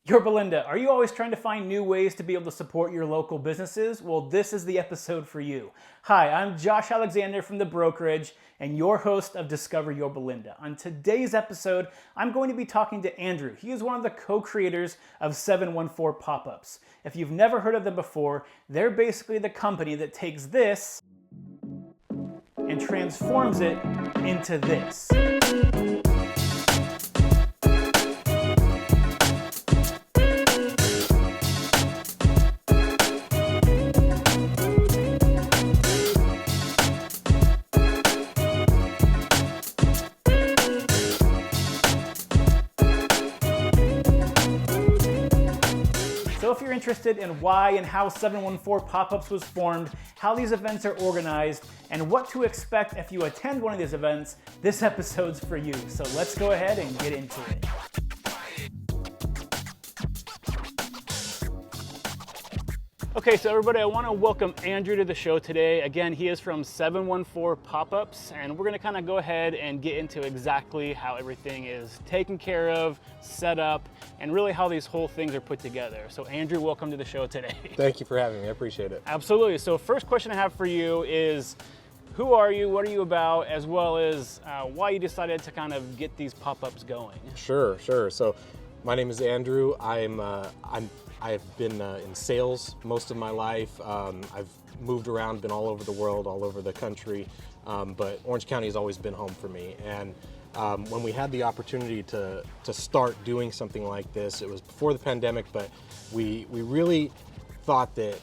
Yorba, are you always trying to find new ways to be able to support your local businesses? Well, this is the episode for you. Hi, I'm Josh Alexander from the brokerage and your host of Discover Yorba. On today's episode, I'm going to be talking to Andrew. He is one of the co-creators of 714 Pop-Ups. If you've never heard of them before, they're basically the company that takes this and transforms it into this. So if you're interested in why and how 714 Pop-Ups was formed, how these events are organized, and what to expect if you attend one of these events, this episode's for you. So let's go ahead and get into it. Okay, so everybody, I want to welcome Andrew to the show today. Again, he is from 714 Pop-Ups, and we're going to kind of go ahead and get into exactly how everything is taken care of, set up, and really how these whole things are put together. So Andrew, welcome to the show today. Thank you for having me, I appreciate it. Absolutely. So first question I have for you is, who are you, what are you about, as well as why you decided to kind of get these pop-ups going? Sure. So my name is Andrew. I've been in sales most of my life. I've moved around, been all over the world, all over the country, but Orange County has always been home for me. And when we had the opportunity to start doing something like this, it was before the pandemic, but we really thought that,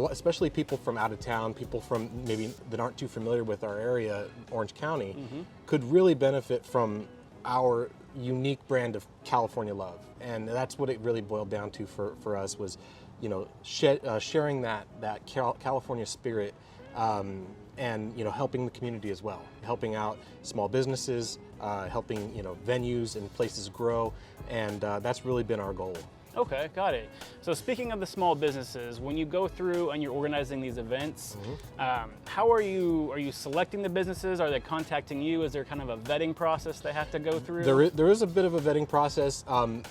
especially people from out of town, people from maybe that aren't too familiar with our area, Orange County, could really benefit from our unique brand of California love. And that's what it really boiled down to for us was, you know, sharing that California spirit, and, you know, helping the community as well, helping out small businesses, helping, you know, venues and places grow, and that's really been our goal. Okay, got it. So speaking of the small businesses, when you go through and you're organizing these events, how are you selecting the businesses? Are they contacting you? Is there kind of a vetting process they have to go through? There is a bit of a vetting process.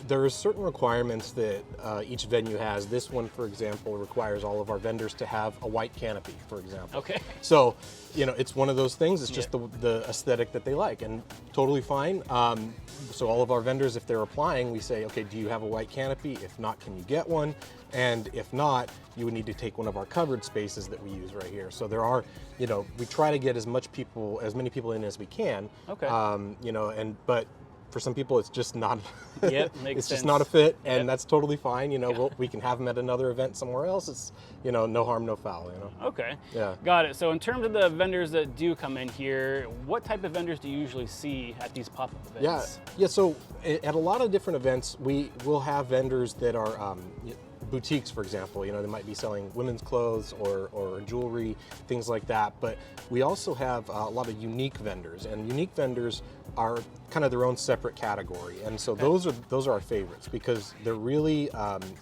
There are certain requirements that each venue has. This one, for example, requires all of our vendors to have a white canopy, for example. Okay. So, you know, it's one of those things. It's just the aesthetic that they like, and totally fine. So all of our vendors, if they're applying, we say, okay, do you have a white canopy? If not, can you get one? And if not, you would need to take one of our covered spaces that we use right here. So there are, you know, we try to get as many people in as we can. Okay. You know, but for some people, it's just not. Yep, makes it's sense. just not a fit, and that's totally fine. You know, we can have them at another event somewhere else. It's, you know, no harm, no foul. You know. Okay. Yeah. Got it. So in terms of the vendors that do come in here, what type of vendors do you usually see at these pop-up events? Yeah. So at a lot of different events, we will have vendors that are boutiques, for example. You know, they might be selling women's clothes or jewelry, things like that. But we also have a lot of unique vendors, and unique vendors are kind of their own separate category. And so those are our favorites, because they're really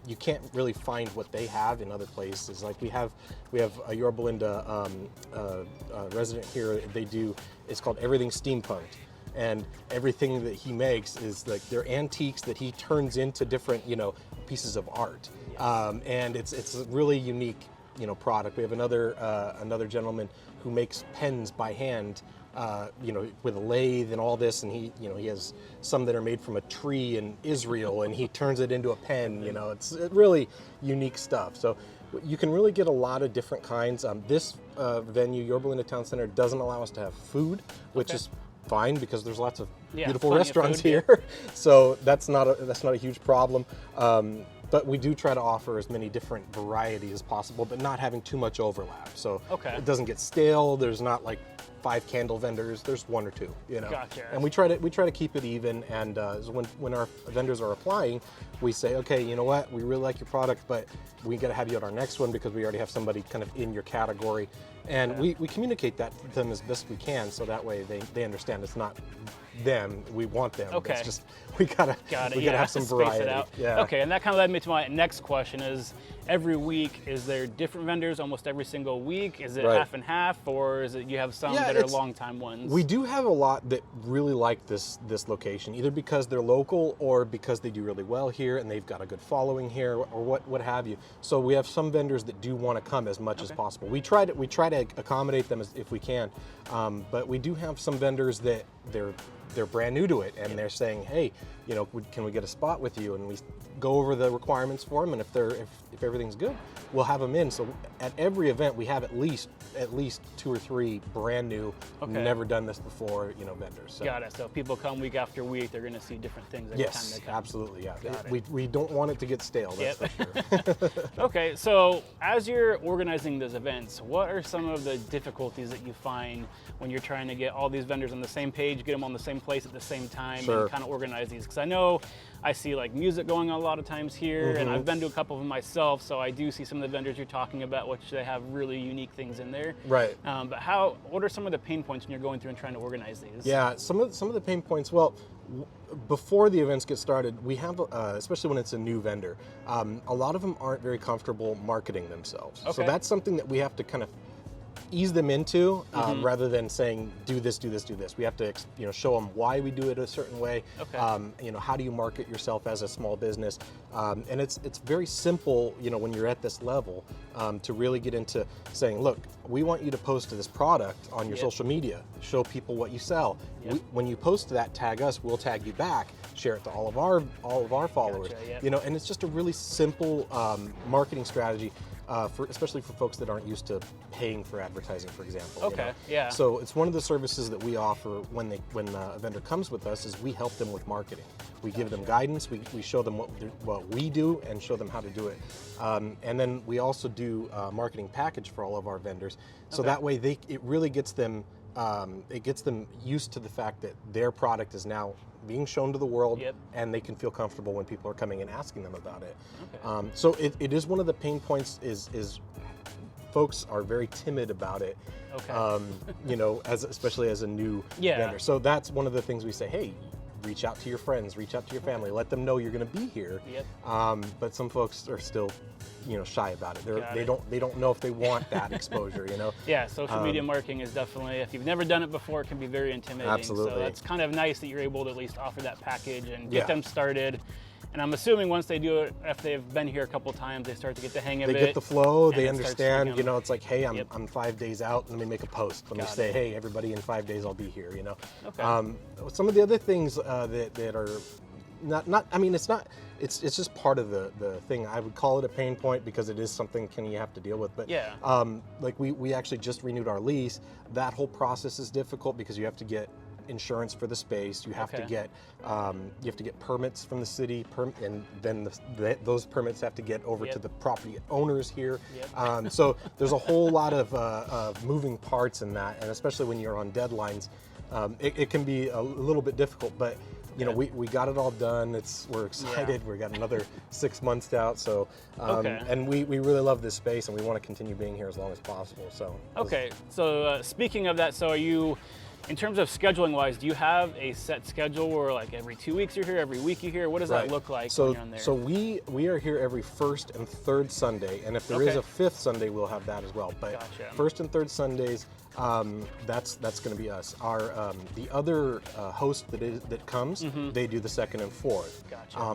you can't really find what they have in other places. Like we have a Yorba resident here. It's called Everything Steampunked. And everything that he makes is like they're antiques that he turns into different, you know, pieces of art. And it's a really unique, you know, product. We have another gentleman who makes pens by hand, you know, with a lathe and all this, and he has some that are made from a tree in Israel, and he turns it into a pen. You know, it's really unique stuff. So you can really get a lot of different kinds. This venue, Yorba Town Center, doesn't allow us to have food, which is fine, because there's lots of beautiful restaurants here. So that's not a huge problem. But we do try to offer as many different varieties as possible, but not having too much overlap. So it doesn't get stale. There's not like 5 candle vendors. There's 1 or 2, you know. Gotcha. And we try to keep it even. And when our vendors are applying, we say, okay, you know what, we really like your product, but we got to have you at our next one because we already have somebody kind of in your category. And we communicate that to them as best we can, so that way they understand it's not them. We want them. Okay. It's just we gotta have some space variety. it out. Yeah. Okay, and that kind of led me to my next question: is every week, is there different vendors almost every single week? Is it Right. half and half, or is it you have some Yeah, that are it's- long time ones? We do have a lot that really like this location, either because they're local or because they do really well here and they've got a good following here, or what have you. So we have some vendors that do want to come as much as possible. We try to accommodate them if we can, but we do have some vendors that they're brand new to it and they're saying, hey, you know, can we get a spot with you? And we go over the requirements for them, and if everything's good, we'll have them in. So at every event, we have at least 2 or 3 brand new, never done this before, you know, vendors. So. Got it. So if people come week after week, they're going to see different things every time Yes, they come. absolutely. Yeah, Got it. we don't want it to get stale. That's for sure. Okay, so as you're organizing those events, what are some of the difficulties that you find when you're trying to get all these vendors on the same page, get them on the same place at the same time, Sure. and kind of organize these? Because I know I see like music going on a lot of times here, and I've been to a couple of them myself, so I do see some of the vendors you're talking about, which they have really unique things in there. Right. But what are some of the pain points when you're going through and trying to organize these? Yeah, some of the pain points. Well, before the events get started, we have, especially when it's a new vendor, a lot of them aren't very comfortable marketing themselves. So Okay. that's something that we have to kind of ease them into, rather than saying do this, do this, do this. We have to, you know, show them why we do it a certain way. Okay. You know, how do you market yourself as a small business? And it's very simple, you know, when you're at this level, to really get into saying, look, we want you to post this product on your social media, show people what you sell. When you post that, tag us, we'll tag you back, share it to all of our followers. Gotcha, yep. You know, and it's just a really simple marketing strategy. Especially for folks that aren't used to paying for advertising, for example. Okay, you know? yeah. So it's one of the services that we offer when a vendor comes with us, is we help them with marketing. We give them guidance, we show them what we do and show them how to do it. And then we also do a marketing package for all of our vendors. So that way it really gets them used to the fact that their product is now being shown to the world, and they can feel comfortable when people are coming and asking them about it. Okay. So it is one of the pain points is folks are very timid about it. Okay. You know, especially as a new vendor. So that's one of the things we say, hey, reach out to your friends, reach out to your family, let them know you're going to be here. But some folks are still, you know, shy about it. They don't know if they want that exposure, you know. Yeah, social media marketing is definitely, if you've never done it before, it can be very intimidating. Absolutely. So that's kind of nice that you're able to at least offer that package and get them started. And I'm assuming once they do it, if they've been here a couple times, they start to get the hang of it. They get the flow, and they it starts to understand, become- you know, it's like, hey, I'm 5 days out, let me make a post. Let me say, hey, everybody, in 5 days I'll be here, you know. Okay. Some of the other things that are not I mean, it's just part of the thing. I would call it a pain point because it is something you have to deal with. But like we actually just renewed our lease. That whole process is difficult because you have to get insurance for the space. You have to get permits from the city, and then those permits have to get over to the property owners here. So there's a whole lot of moving parts in that, and especially when you're on deadlines, it can be a little bit difficult. But you know, we got it all done. We're excited. We got another 6 months out. So and we really love this space, and we want to continue being here as long as possible. So So speaking of that, so are you, in terms of scheduling wise, do you have a set schedule where like every 2 weeks you're here, every week you're here? What does that look like when you're on there? So we are here every first and third Sunday, and if there is a fifth Sunday, we'll have that as well. But first and third Sundays, that's going to be us. Our the other host that comes, they do the second and fourth.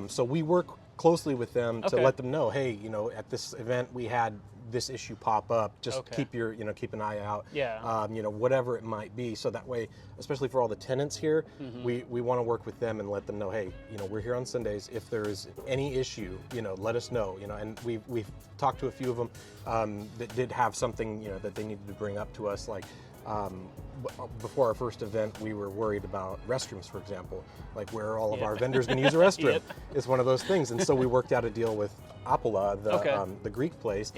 So we work closely with them to let them know, hey, you know, at this event we had this issue pop up. Just keep an eye out. You know, whatever it might be. So that way, especially for all the tenants here, we want to work with them and let them know, hey, you know, we're here on Sundays. If there is any issue, you know, let us know. You know, and we've talked to a few of them that did have something, you know, that they needed to bring up to us, like. Before our first event, we were worried about restrooms, for example, like where all of our vendors going to use a restroom. It's one of those things, and so we worked out a deal with Apola, the Greek place,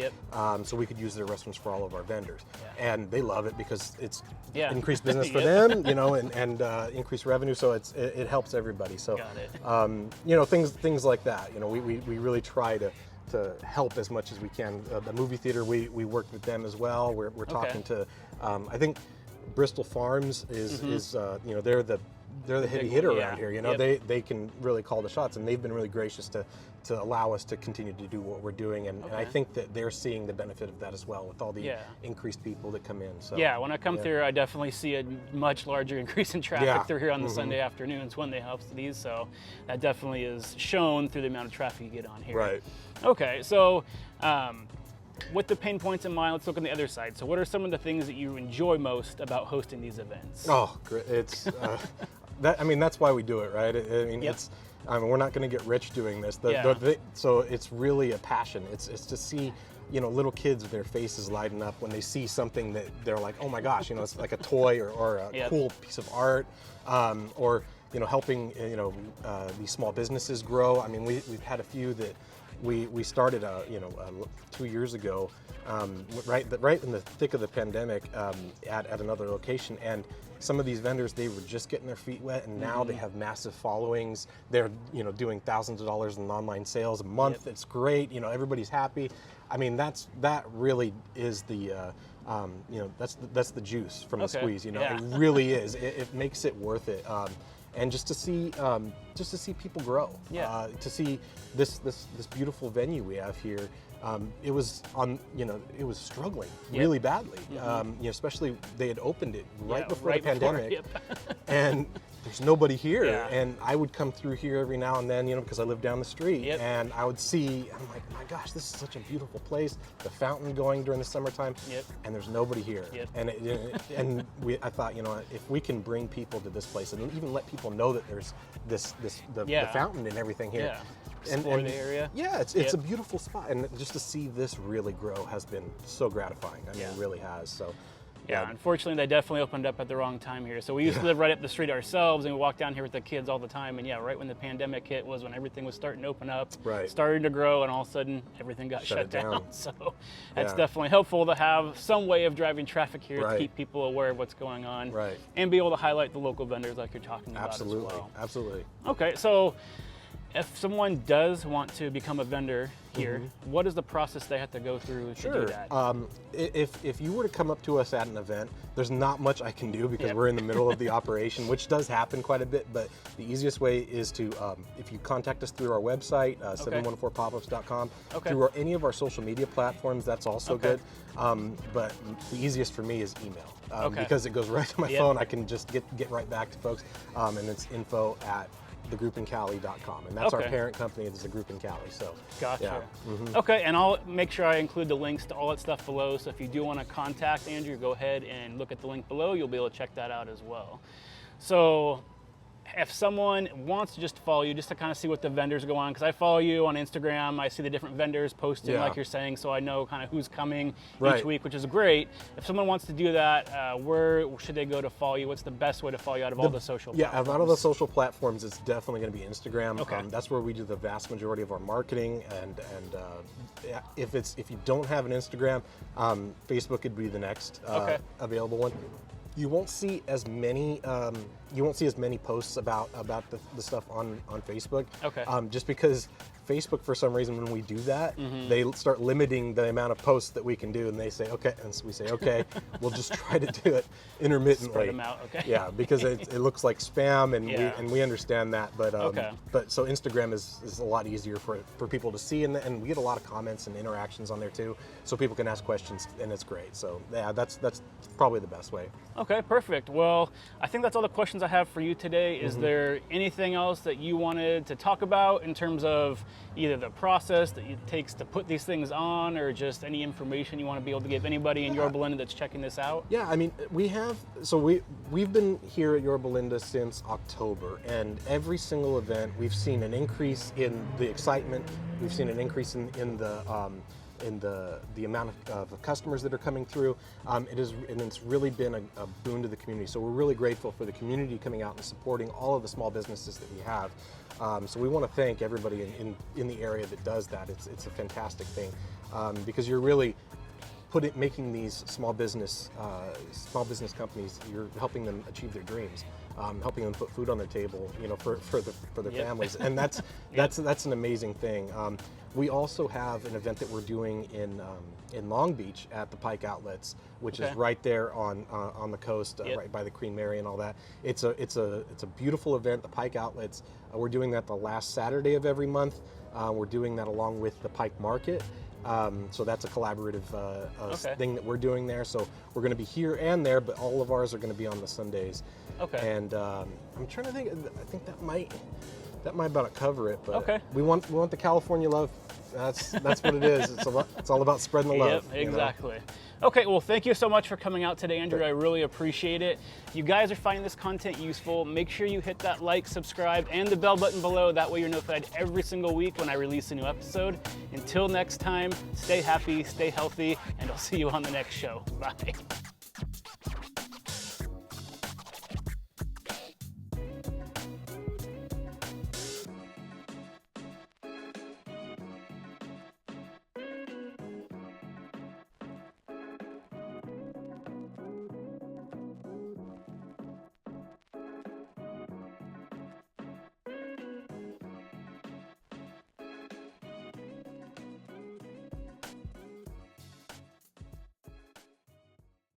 so we could use their restrooms for all of our vendors, and they love it because it's increased business for them, you know, and increased revenue, so it helps everybody. So, you know, things like that. You know, we really try to help as much as we can. The movie theater, we worked with them as well. We're talking to, I think Bristol Farms is you know, they're the they're the heavy big hitter one, around yeah. here. You know, Yep. they can really call the shots, and they've been really gracious to allow us to continue to do what we're doing. And I Okay. think that they're seeing the benefit of that as well with all the Yeah. increased people that come in. So Yeah, when I come yeah. through, I definitely see a much larger increase in traffic Yeah. through here on the Sunday afternoons when they host these. So that definitely is shown through the amount of traffic you get on here. Right. Okay, so with the pain points in mind, let's look on the other side. So what are some of the things that you enjoy most about hosting these events? Oh, great. It's that. I mean, that's why we do it, right? I mean, Yep. it's. I mean, we're not going to get rich doing this. Yeah. So it's really a passion. It's to see, you know, little kids with their faces lighten up when they see something that they're like, oh my gosh, you know, it's like a toy or a Yep. cool piece of art, or you know, helping these small businesses grow. I mean, we've had a few that we started 2 years ago, right in the thick of the pandemic, at another location. And some of these vendors, they were just getting their feet wet, and now they have massive followings. They're, you know, doing thousands of dollars in online sales a month. Yep. It's great. You know, everybody's happy. I mean, that really is the that's the juice from the Okay. squeeze. You know, Yeah. it really is. It makes it worth it. And just to see people grow, Yeah. to see this beautiful venue we have here. It was struggling Yep. really badly. Especially they had opened it right Yeah, before right the before, pandemic, yep. and there's nobody here. Yeah. And I would come through here every now and then, you know, because I live down the street, Yep. and I would see. I'm like, my gosh, this is such a beautiful place. The fountain going during the summertime, Yep. and there's nobody here. Yep. And I thought, you know, if we can bring people to this place and even let people know that there's the Yeah. fountain and everything here. Yeah. Explore the area. Yeah, it's Yep. a beautiful spot, and just to see this really grow has been so gratifying. I mean, Yeah. it really has. So, Yeah, unfortunately, they definitely opened up at the wrong time here. So we used to live right up the street ourselves, and we walked down here with the kids all the time. And yeah, right when the pandemic hit was when everything was starting to open up, Right. starting to grow, and all of a sudden everything got Shut shut it down. down. So that's Yeah. definitely helpful to have some way of driving traffic here to Right. keep people aware of what's going on, Right. and be able to highlight the local vendors like you're talking about absolutely, as well. absolutely. Okay, so if someone does want to become a vendor here, what is the process they have to go through to do that? If you were to come up to us at an event, there's not much I can do because Yep. we're in the middle of the operation, which does happen quite a bit. But the easiest way is to, if you contact us through our website, 714popups.com, Okay. through any of our social media platforms, that's also Okay. good. But the easiest for me is email, Okay. because it goes right to my Yep. phone. I can just get right back to folks, and it's info@thegroupincali.com, and that's our Okay. parent company. It's the Group in Cali. So Gotcha. yeah. Okay, and I'll make sure I include the links to all that stuff below. So if you do want to contact Andrew, go ahead and look at the link below. You'll be able to check that out as well. So if someone wants to just follow you, just to kind of see what the vendors go on, because I follow you on Instagram, I see the different vendors posting, Yeah. like you're saying, so I know kind of who's coming each Right. week, which is great. If someone wants to do that, where should they go to follow you? What's the best way to follow you out of all the social Yeah, platforms? out of the social platforms, it's definitely going to be Instagram. Okay. That's where we do the vast majority of our marketing. And yeah, if you don't have an Instagram, Facebook would be the next Okay. available one. You won't see as many posts about the stuff on Facebook. Okay. Just because Facebook, for some reason, when we do that, they start limiting the amount of posts that we can do, and they say, okay, and so we say, okay, we'll just try to do it intermittently. Spread them out, okay. Yeah, because it looks like spam, and Yeah. we understand that, but Okay. but so Instagram is a lot easier for people to see, and we get a lot of comments and interactions on there too, so people can ask questions, and it's great. So yeah, that's probably the best way. Okay, perfect. Well, I think that's all the questions I have for you today. Is there anything else that you wanted to talk about in terms of either the process that it takes to put these things on, or just any information you want to be able to give anybody in Yorba Linda that's checking this out? Yeah, I mean, we've been here at Yorba Linda since October, and every single event we've seen an increase in the excitement. We've seen an increase in the amount of customers that are coming through. It's really been a boon to the community. So we're really grateful for the community coming out and supporting all of the small businesses that we have. So we want to thank everybody in the area that does that. It's a fantastic thing, because you're really making these small business companies, you're helping them achieve their dreams. helping them put food on their table, you know, for their Yep. families, and that's an amazing thing. We also have an event that we're doing in Long Beach at the Pike Outlets, which Okay. is right there on the coast, Yep. right by the Queen Mary and all that. It's a beautiful event, the Pike Outlets. We're doing that the last Saturday of every month. We're doing that along with the Pike Market. So that's a collaborative Okay. thing that we're doing there. So we're going to be here and there, but all of ours are going to be on the Sundays. Okay. And I'm trying to think. I think that might about cover it. But Okay. we want the California love. That's what it is. It's all about spreading the love. Yep, exactly. Okay, well, thank you so much for coming out today, Andrew. I really appreciate it. You guys are finding this content useful. Make sure you hit that like, subscribe, and the bell button below. That way you're notified every single week when I release a new episode. Until next time, stay happy, stay healthy, and I'll see you on the next show. Bye.